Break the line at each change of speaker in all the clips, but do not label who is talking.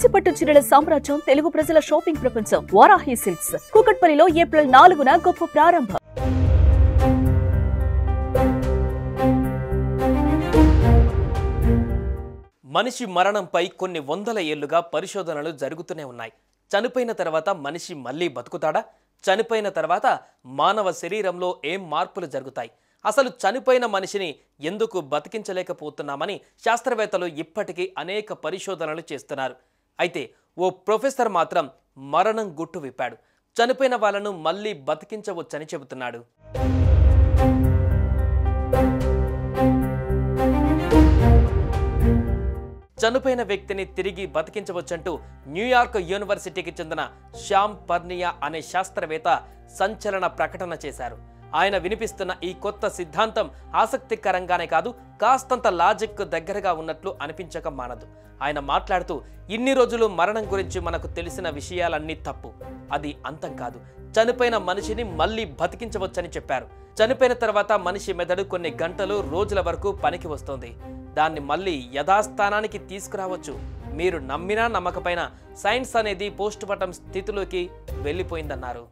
కంచిపట్టు చీరల సామ్రాజ్యం తెలుగు ప్రజల షాపింగ్ ప్రపంచం వారాహి సిల్క్స్ కూకట్పల్లిలో ఏప్రిల్ 4న గొప్ప ప్రారంభం.
మనిషి మరణంపై కొన్ని వందల ఏళ్లుగా పరిశోధనలు జరుగుతూనే ఉన్నాయి. చనిపోయిన తర్వాత మనిషి మళ్ళీ బతుకుతాడా? చనిపోయిన తర్వాత మానవ శరీరంలో ఏం మార్పులు జరుగుతాయి? అసలు చనిపోయిన మనిషిని ఎందుకు బతికించలేకపోతున్నామని శాస్త్రవేత్తలు ఇప్పటికీ అనేక పరిశోధనలు చేస్తున్నారు. అయితే ఓ ప్రొఫెసర్ మాత్రం మరణం గుట్టు విప్పాడు. చనిపోయిన వాళ్ళను మళ్ళీ బతికించవచ్చని చెబుతున్నాడు. చనిపోయిన వ్యక్తిని తిరిగి బతికించవచ్చంటూ న్యూయార్క్ యూనివర్సిటీకి చెందిన శ్యామ్ పర్నియా అనే శాస్త్రవేత్త సంచలన ప్రకటన చేశారు. ఆయన వినిపిస్తున్న ఈ కొత్త సిద్ధాంతం ఆసక్తికరంగానే కాదు, కాస్తంత లాజిక్ దగ్గరగా ఉన్నట్లు అనిపించక మానదు. ఆయన మాట్లాడుతూ, ఇన్ని రోజులు మరణం గురించి మనకు తెలిసిన విషయాలన్నీ తప్పు, అది అంతం కాదు, చనిపోయిన మనిషిని మళ్ళీ బతికించవచ్చని చెప్పారు. చనిపోయిన తర్వాత మనిషి మెదడు కొన్ని గంటలు రోజుల వరకు పనికి వస్తుంది. దాన్ని మళ్ళీ యథాస్థానానికి తీసుకురావచ్చు. మీరు నమ్మినా నమ్మకపోయినా సైన్స్ అనేది పోస్ట్ మార్టం స్థితిలోకి వెళ్ళిపోయిందన్నారు.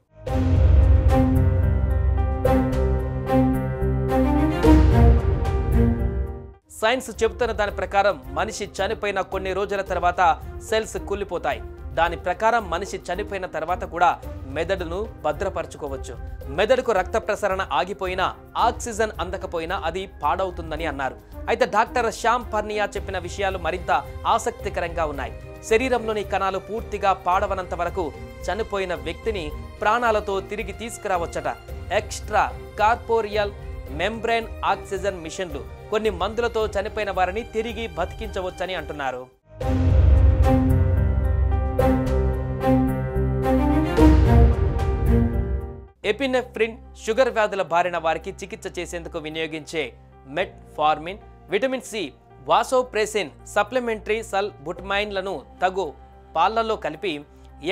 సైన్స్ చెబుతున్న దాని ప్రకారం మనిషి చనిపోయిన కొన్ని రోజుల తర్వాత సెల్స్ కూలిపోతాయి. దాని ప్రకారం మనిషి చనిపోయిన తర్వాత కూడా మెదడును భద్రపరచుకోవచ్చు. మెదడుకు రక్త ప్రసరణ ఆగిపోయినా, ఆక్సిజన్ అందకపోయినా అది పాడవుతుందని అన్నారు. అయితే డాక్టర్ శ్యామ్ పర్నియా చెప్పిన విషయాలు మరింత ఆసక్తికరంగా ఉన్నాయి. శరీరంలోని కణాలు పూర్తిగా పాడవనంత వరకు చనిపోయిన వ్యక్తిని ప్రాణాలతో తిరిగి తీసుకురావచ్చట. ఎక్స్ట్రా కార్పోరియల్ మెంబ్రేన్ ఆక్సిజన్ మిషన్లు కొన్ని మందులతో చనిపోయిన వారిని తిరిగి బతికించవచ్చని అంటున్నారు. ఎపినెఫ్రిన్ షుగర్ వ్యాధుల బారిన వారికి చికిత్స చేసేందుకు వినియోగించే metformin, vitamin C, vasopressin, supplementary సల్ బుటమైన్లను తగు పాలల్లో కలిపి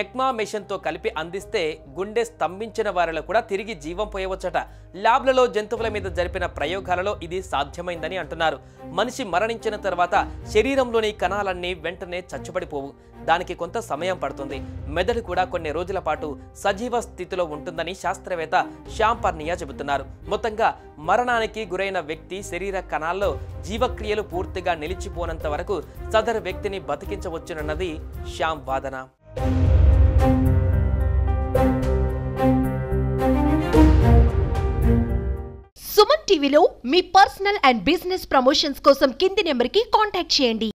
ఎక్మామెషన్తో కలిపి అందిస్తే గుండె స్తంభించిన వారిలో కూడా తిరిగి జీవం పోయవచ్చట. ల్యాబ్లలో జంతువుల మీద జరిపిన ప్రయోగాలలో ఇది సాధ్యమైందని అంటున్నారు. మనిషి మరణించిన తర్వాత శరీరంలోని కణాలన్నీ వెంటనే చచ్చుబడిపోవు. దానికి కొంత సమయం పడుతుంది. మెదడు కూడా కొన్ని రోజుల పాటు సజీవ స్థితిలో ఉంటుందని శాస్త్రవేత్త శ్యామ్ పర్నియా చెబుతున్నారు. మొత్తంగా మరణానికి గురైన వ్యక్తి శరీర కణాల్లో జీవక్రియలు పూర్తిగా నిలిచిపోనంత వరకు సదరు వ్యక్తిని బతికించవచ్చునన్నది శ్యామ్ వాదన.
సుమన్ టీవీలో మీ పర్సనల్ అండ్ బిజినెస్ ప్రమోషన్స్ కోసం కింది నెంబర్కి కాంటాక్ట్ చేయండి.